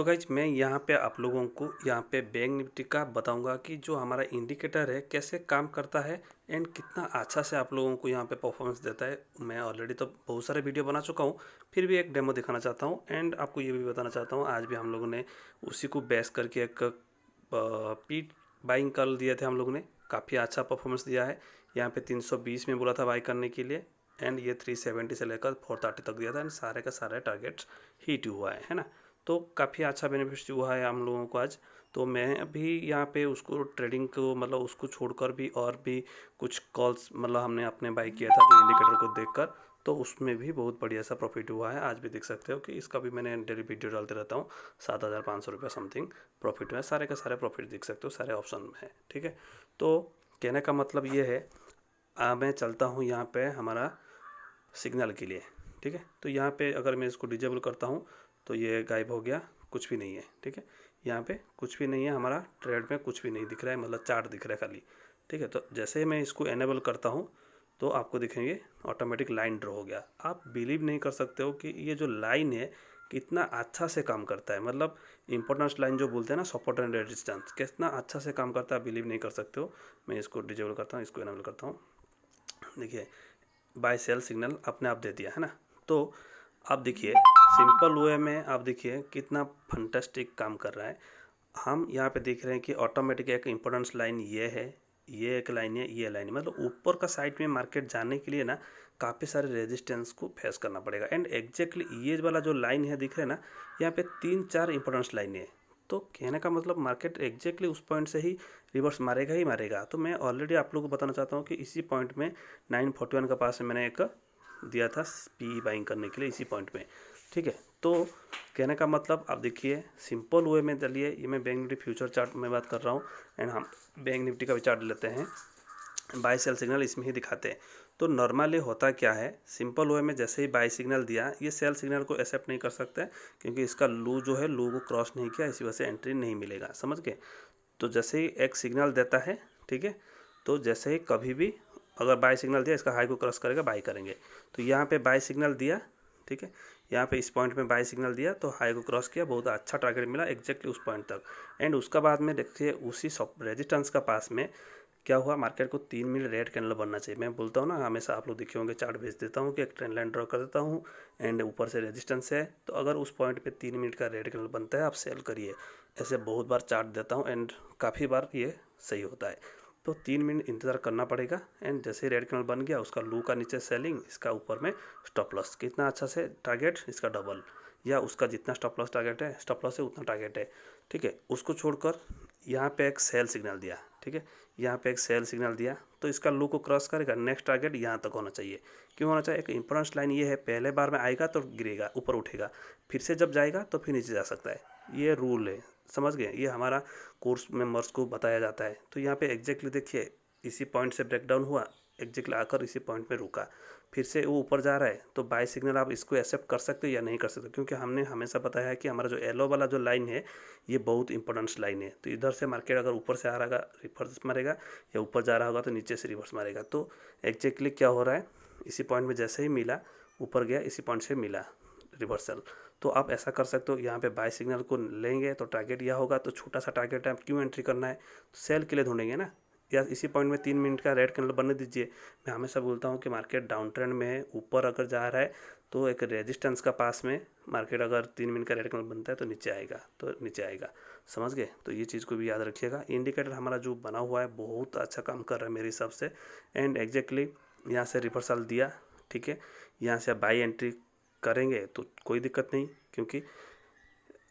तो गाइज मैं यहाँ पे आप लोगों को यहाँ पे बैंक निफ्टी का बताऊंगा कि जो हमारा इंडिकेटर है कैसे काम करता है एंड कितना अच्छा से आप लोगों को यहाँ पे परफॉर्मेंस देता है। मैं ऑलरेडी तो बहुत सारे वीडियो बना चुका हूँ, फिर भी एक डेमो दिखाना चाहता हूँ एंड आपको ये भी बताना चाहता हूँ। आज भी हम लोगों ने उसी को बेस करके एक पीट बाइंग कर दिए थे हम लोगों ने, काफ़ी अच्छा परफॉर्मेंस दिया है। यहाँ पे 320 में बोला था बाई करने के लिए एंड ये 370 से लेकर 430 तक दिया था एंड सारे का सारे टारगेट्स हिट हुआ है ना। तो काफ़ी अच्छा बेनिफिट्स हुआ है हम लोगों को आज। तो मैं अभी यहाँ पे उसको ट्रेडिंग को मतलब उसको छोड़कर भी और भी कुछ कॉल्स मतलब हमने अपने बाई किया था तो इंडिकेटर को देखकर, तो उसमें भी बहुत बढ़िया सा प्रॉफिट हुआ है। आज भी देख सकते हो कि इसका भी मैंने डेली वीडियो डालते रहता हूँ। 7,500 रुपये समथिंग प्रॉफिट हुआ है, सारे का सारे प्रॉफिट देख सकते हो, सारे ऑप्शन में है। ठीक है, तो कहने का मतलब ये है मैं चलता हूँ यहाँ पे हमारा सिग्नल के लिए। ठीक है, तो यहाँ पे अगर मैं इसको डिजेबल करता हूँ तो ये गायब हो गया, कुछ भी नहीं है। ठीक है, यहाँ पे कुछ भी नहीं है, हमारा ट्रेड में कुछ भी नहीं दिख रहा है, मतलब चार्ट दिख रहा है खाली। ठीक है, तो जैसे ही मैं इसको एनेबल करता हूँ तो आपको दिखेंगे ऑटोमेटिक लाइन ड्रॉ हो गया। आप बिलीव नहीं कर सकते हो कि ये जो लाइन है कितना अच्छा से काम करता है। मतलब इंपॉर्टेंस लाइन जो बोलते हैं ना, सपोर्ट एंड रेजिस्टेंस, कितना अच्छा से काम करता है, बिलीव नहीं कर सकते हो। मैं इसको डिजेबल करता हूँ, इसको एनेबल करता हूँ। देखिए बाय सेल सिग्नल अपने आप दे दिया है ना। तो आप देखिए सिंपल वे में आप देखिए कितना फंटास्टिक काम कर रहा है। हम यहाँ पे देख रहे हैं कि ऑटोमेटिक एक इम्पोर्टेंस लाइन ये है, ये एक लाइन है, ये लाइन है। मतलब ऊपर का साइड में मार्केट जाने के लिए ना काफ़ी सारे रेजिस्टेंस को फेस करना पड़ेगा एंड एग्जैक्टली ये वाला जो लाइन है दिख रहे हैं ना, यहाँ पे 3-4 इंपॉर्टेंस लाइन है। तो कहने का मतलब मार्केट एग्जैक्टली उस पॉइंट से ही रिवर्स मारेगा ही मारेगा। तो मैं ऑलरेडी आप लोगों को बताना चाहता हूँ कि इसी पॉइंट में 941 के पास में मैंने एक दिया था पी बाइंग करने के लिए इसी पॉइंट में। ठीक है, तो कहने का मतलब आप देखिए सिंपल वे में चलिए, ये मैं बैंक निफ्टी फ्यूचर चार्ट में बात कर रहा हूँ एंड हम बैंक निफ्टी का भी चार्ट लेते हैं। बाय सेल सिग्नल इसमें ही दिखाते हैं। तो नॉर्मली होता क्या है, सिंपल वे में जैसे ही बाय सिग्नल दिया, ये सेल सिग्नल को एक्सेप्ट नहीं कर सकते क्योंकि इसका लू जो है लू को क्रॉस नहीं किया, इसी वजह से एंट्री नहीं मिलेगा, समझ गए। तो जैसे ही एक सिग्नल देता है, ठीक है, तो जैसे ही कभी भी अगर बाय सिग्नल दिया, इसका हाई को क्रॉस करेगा, बाय करेंगे। तो यहाँ पे बाय सिग्नल दिया, ठीक है, यहाँ पे इस पॉइंट में बाय सिग्नल दिया तो हाई को क्रॉस किया, बहुत अच्छा टारगेट मिला एग्जैक्टली उस पॉइंट तक। एंड उसका बाद में देखिए उसी रेजिस्टेंस का पास में क्या हुआ, मार्केट को 3 मिनट रेड कैंडल बनना चाहिए। मैं बोलता हूँ ना हमेशा, आप लोग देखे होंगे चार्ट भेज देता हूँ कि एक ट्रेंड लाइन ड्रॉ कर देता हूँ एंड ऊपर से रेजिस्टेंस है, तो अगर उस पॉइंट पे 3 मिनट का रेड कैंडल बनता है आप सेल करिए। ऐसे बहुत बार चार्ट देता हूँ एंड काफ़ी बार ये सही होता है। तो 3 मिनट इंतज़ार करना पड़ेगा एंड जैसे ही रेड कैंडल बन गया उसका लू का नीचे सेलिंग, इसका ऊपर में स्टॉप लॉस, कितना अच्छा से टारगेट इसका डबल, या उसका जितना स्टॉप लॉस टारगेट है, स्टॉप लॉस है उतना टारगेट है। ठीक है, उसको छोड़कर यहाँ पे एक सेल सिग्नल दिया। ठीक है, यहाँ पे एक सेल सिग्नल दिया तो इसका लो को क्रॉस करेगा, नेक्स्ट टारगेट यहाँ तक होना चाहिए। क्यों होना चाहिए, एक इंपॉर्टेंट लाइन ये है, पहले बार में आएगा तो गिरेगा, ऊपर उठेगा, फिर से जब जाएगा तो फिर नीचे जा सकता है। ये रूल है, समझ गए, ये हमारा कोर्स मेंबर्स को बताया जाता है। तो यहाँ पे एग्जैक्टली देखिए इसी पॉइंट से ब्रेकडाउन हुआ, एग्जैक्टली आकर इसी पॉइंट पे रुका, फिर से वो ऊपर जा रहा है। तो बाय सिग्नल आप इसको एक्सेप्ट कर सकते हो या नहीं कर सकते, क्योंकि हमने हमेशा बताया है कि हमारा जो येलो वाला जो लाइन है ये बहुत इंपॉर्टेंट लाइन है। तो इधर से मार्केट अगर ऊपर से आ रहा है रिवर्स मारेगा, या ऊपर जा रहा होगा तो नीचे से रिवर्स मारेगा। तो एग्जैक्टली क्या हो रहा है, इसी पॉइंट में जैसे ही मिला ऊपर गया, इसी पॉइंट से मिला रिवर्सल। तो आप ऐसा कर सकते हो, यहाँ पे बाय सिग्नल को लेंगे तो टारगेट यह होगा, तो छोटा सा टारगेट है, आप क्यों एंट्री करना है, तो सेल के लिए ढूंढेंगे ना, या इसी पॉइंट में 3 मिनट का रेड कैंडल बनने दीजिए। मैं हमेशा बोलता हूँ कि मार्केट डाउन ट्रेंड में है, ऊपर अगर जा रहा है तो एक रेजिस्टेंस का पास में मार्केट अगर 3 मिनट का रेड कैंडल बनता है तो नीचे आएगा, तो नीचे आएगा, समझ गए। तो ये चीज़ को भी याद रखिएगा। इंडिकेटर हमारा जो बना हुआ है बहुत अच्छा काम कर रहा है मेरे हिसाब से एंड एग्जैक्टली यहाँ से रिवर्सल दिया। ठीक है, यहाँ से आप बाई एंट्री करेंगे तो कोई दिक्कत नहीं, क्योंकि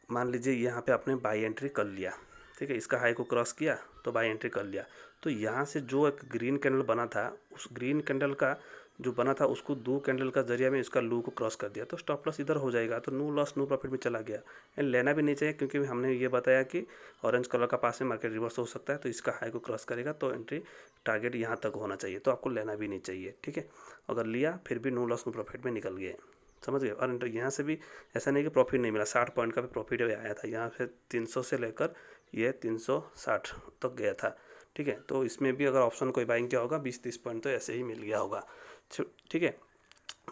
मान लीजिए यहाँ पे आपने बाई एंट्री कर लिया, ठीक है, इसका हाई को क्रॉस किया तो बाई एंट्री कर लिया। तो यहाँ से जो एक ग्रीन कैंडल बना था, उस ग्रीन कैंडल का जो बना था उसको 2 कैंडल का जरिया में इसका लो को क्रॉस कर दिया, तो स्टॉप लॉस इधर हो जाएगा, तो नो लॉस नो प्रॉफिट में चला गया। एंड लेना भी नहीं चाहिए, क्योंकि हमने ये बताया कि ऑरेंज कलर का पास में मार्केट रिवर्स हो सकता है, तो इसका हाई को क्रॉस करेगा तो एंट्री टारगेट यहाँ तक होना चाहिए, तो आपको लेना भी नहीं चाहिए। ठीक है, अगर लिया फिर भी नो लॉस नो प्रॉफिट में निकल गए, समझ गए। और यहाँ से भी ऐसा नहीं कि प्रॉफिट नहीं मिला, 60 पॉइंट का भी प्रॉफिट आया था। यहाँ से 300 से लेकर ये 360 तक गया था। ठीक है, तो इसमें भी अगर ऑप्शन कोई बाइंग किया होगा 20-30 पॉइंट तो ऐसे ही मिल गया होगा। ठीक है,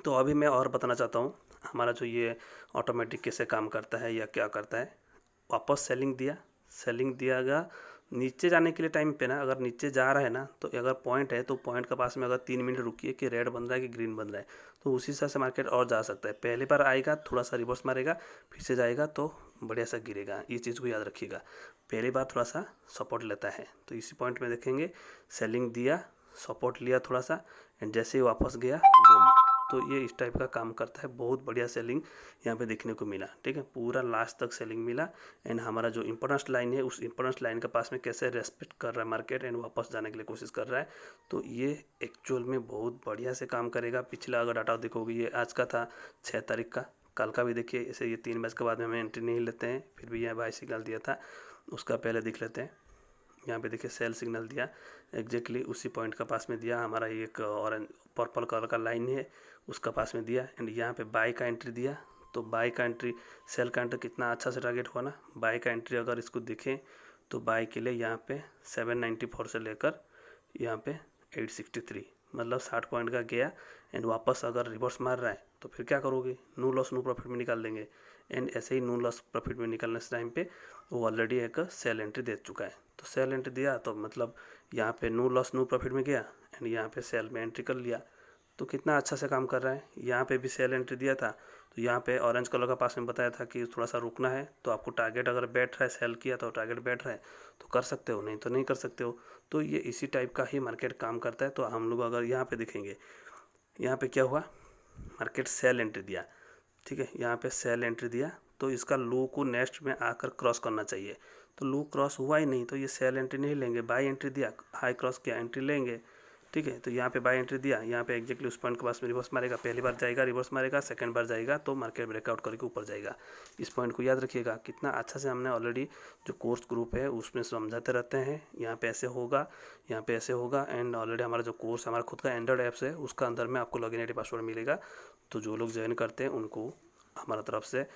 तो अभी मैं और बताना चाहता हूँ हमारा जो ये ऑटोमेटिक कैसे काम करता है या क्या करता है। वापस सेलिंग दियागा नीचे जाने के लिए टाइम पे ना, अगर नीचे जा रहा है ना तो अगर पॉइंट है तो पॉइंट के पास में अगर 3 मिनट रुकिए कि रेड बन रहा है कि ग्रीन बन रहा है, तो उसी हिसाब से मार्केट और जा सकता है। पहले बार आएगा थोड़ा सा रिवर्स मारेगा, फिर से जाएगा तो बढ़िया सा गिरेगा, ये चीज़ को याद रखिएगा। पहली बार थोड़ा सा सपोर्ट लेता है, तो इसी पॉइंट में देखेंगे सेलिंग दिया, सपोर्ट लिया थोड़ा सा, एंड जैसे ही वापस गया बूम, तो ये इस टाइप का काम करता है। बहुत बढ़िया सेलिंग यहाँ पे देखने को मिला, ठीक है, पूरा लास्ट तक सेलिंग मिला। एंड हमारा जो इम्पोर्टेंस लाइन है उस इम्पोर्टेंस लाइन के पास में कैसे रेस्पेक्ट कर रहा है मार्केट एंड वापस जाने के लिए कोशिश कर रहा है, तो ये एक्चुअल में बहुत बढ़िया से काम करेगा। पिछला अगर डाटा देखोगे, ये आज का था 6 तारीख का, कल का भी देखिए। ऐसे ये 3 बजे के बाद में हमें एंट्री नहीं लेते हैं, फिर भी यह बाय सिग्नल दिया था, उसका पहले देख लेते हैं। यहाँ पे देखिए सेल सिग्नल दिया, एग्जैक्टली उसी पॉइंट का पास में दिया। हमारा एक ऑरेंज पर्पल कलर का लाइन है उसका पास में दिया, एंड यहाँ पे बाय का एंट्री दिया। तो बाय का एंट्री, सेल का एंट्री कितना अच्छा से टारगेट हुआ ना। बाय का एंट्री अगर इसको देखें तो बाय के लिए यहाँ पे 794 से लेकर यहाँ पे 863, मतलब 60 पॉइंट का गया। एंड वापस अगर रिवर्स मार रहा है तो फिर क्या करोगे, नो लॉस नो प्रॉफिट में निकाल देंगे। एंड ऐसे ही नो लॉस प्रॉफिट में निकलने से टाइम पे वो ऑलरेडी एक सेल एंट्री दे चुका है। तो सेल एंट्री दिया तो मतलब यहाँ पे नो लॉस नो प्रॉफिट में गया, एंड यहाँ पे सेल में एंट्री कर लिया, तो कितना अच्छा से काम कर रहा है। यहाँ पे भी सेल एंट्री दिया था, तो यहाँ पे ऑरेंज कलर का पास में बताया था कि थोड़ा सा रुकना है, तो आपको टारगेट अगर बैठ रहा है, सेल किया तो टारगेट बैठ रहा है तो कर सकते हो, नहीं तो नहीं कर सकते हो। तो ये इसी टाइप का ही मार्केट काम करता है। तो हम लोग अगर यहाँ पे देखेंगे, यहाँ पे क्या हुआ, मार्केट सेल एंट्री दिया, ठीक है, यहाँ पे सेल एंट्री दिया, तो इसका लो को नेक्स्ट में आकर क्रॉस करना चाहिए, तो लो क्रॉस हुआ ही नहीं, तो ये सेल एंट्री नहीं लेंगे। बाय एंट्री दिया, हाई क्रॉस किया, एंट्री लेंगे, ठीक है। तो यहाँ पे बाय एंट्री दिया, यहाँ पे एग्जैक्टली उस पॉइंट के पास में रिवर्स मारेगा। पहली बार जाएगा रिवर्स मारेगा, सेकंड बार जाएगा तो मार्केट ब्रेकआउट करके ऊपर जाएगा। इस पॉइंट को याद रखिएगा। कितना अच्छा से हमने ऑलरेडी जो कोर्स ग्रुप है उसमें समझाते रहते हैं, यहाँ पे ऐसे होगा, यहाँ पे ऐसे होगा। एंड ऑलरेडी हमारा जो कोर्स, हमारा खुद का एंड्रॉइड ऐप्स है, उसका अंदर में आपको लॉगिन आईडी पासवर्ड मिलेगा। तो जो लोग ज्वाइन करते हैं उनको हमारा तरफ से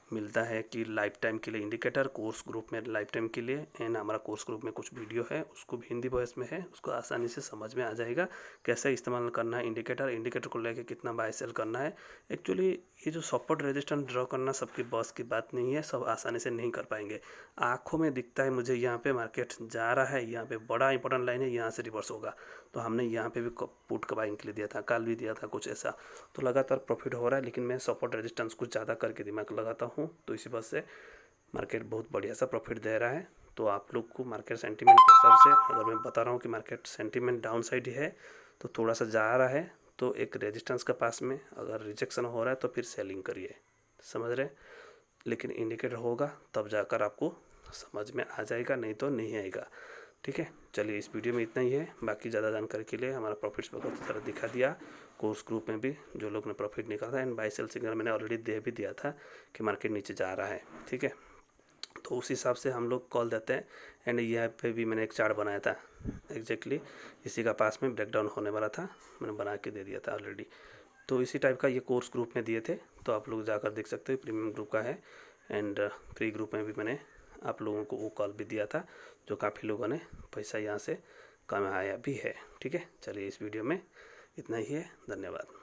मिलता है कि लाइफ टाइम के लिए इंडिकेटर कोर्स ग्रुप में लाइफ टाइम के लिए। एंड हमारा कोर्स ग्रुप में कुछ वीडियो है, उसको भी हिंदी वॉइस में है, उसको आसानी से समझ में आ जाएगा कैसे इस्तेमाल करना है इंडिकेटर को लेके, कितना बाय सेल करना है। एक्चुअली ये जो सपोर्ट रेजिस्टेंस ड्रॉ करना सबकी बस की बात नहीं है, सब आसानी से नहीं कर पाएंगे। आँखों में दिखता है मुझे यहाँ पे मार्केट जा रहा है, यहाँ पे बड़ा इंपॉर्टेंट लाइन है, यहाँ से रिवर्स होगा, तो हमने यहाँ पे भी पुट का बाइंग के लिए दिया था, कल भी दिया था कुछ ऐसा। तो लगातार प्रॉफिट हो रहा है, लेकिन मैं सपोर्ट रेजिस्टेंस कुछ ज़्यादा करके दिमाग लगाता हूँ, तो इसी वजह से मार्केट बहुत बढ़िया सा प्रॉफिट दे रहा है। तो आप लोग को मार्केट सेंटीमेंट के हिसाब से, अगर मैं बता रहा हूँ कि मार्केट सेंटीमेंट डाउन साइड ही है तो थोड़ा सा जा रहा है, तो एक रेजिस्टेंस के पास में अगर रिजेक्शन हो रहा है तो फिर सेलिंग करिए, समझ रहे। लेकिन इंडिकेटर होगा तब जाकर आपको समझ में आ जाएगा, नहीं तो नहीं आएगा, ठीक है। चलिए इस वीडियो में इतना ही है। बाकी ज़्यादा जानकारी के लिए हमारा प्रॉफिट्स बहुत सारा दिखा दिया, कोर्स ग्रुप में भी जो लोग ने प्रॉफिट निकाला। एंड बाय सेल सिग्नल मैंने ऑलरेडी दे भी दिया था कि मार्केट नीचे जा रहा है, ठीक है। तो उस हिसाब से हम लोग कॉल देते हैं। एंड यहाँ पे भी मैंने एक चार्ट बनाया था, एग्जैक्टली इसी का पास में ब्रेकडाउन होने वाला था, मैंने बना के दे दिया था ऑलरेडी। तो इसी टाइप का ये कोर्स ग्रुप में दिए थे, तो आप लोग जाकर देख सकते हो, प्रीमियम ग्रुप का है। एंड फ्री ग्रुप में भी मैंने आप लोगों को वो कॉल भी दिया था, जो काफ़ी लोगों ने पैसा यहाँ से कमाया भी है, ठीक है। चलिए इस वीडियो में इतना ही है, धन्यवाद।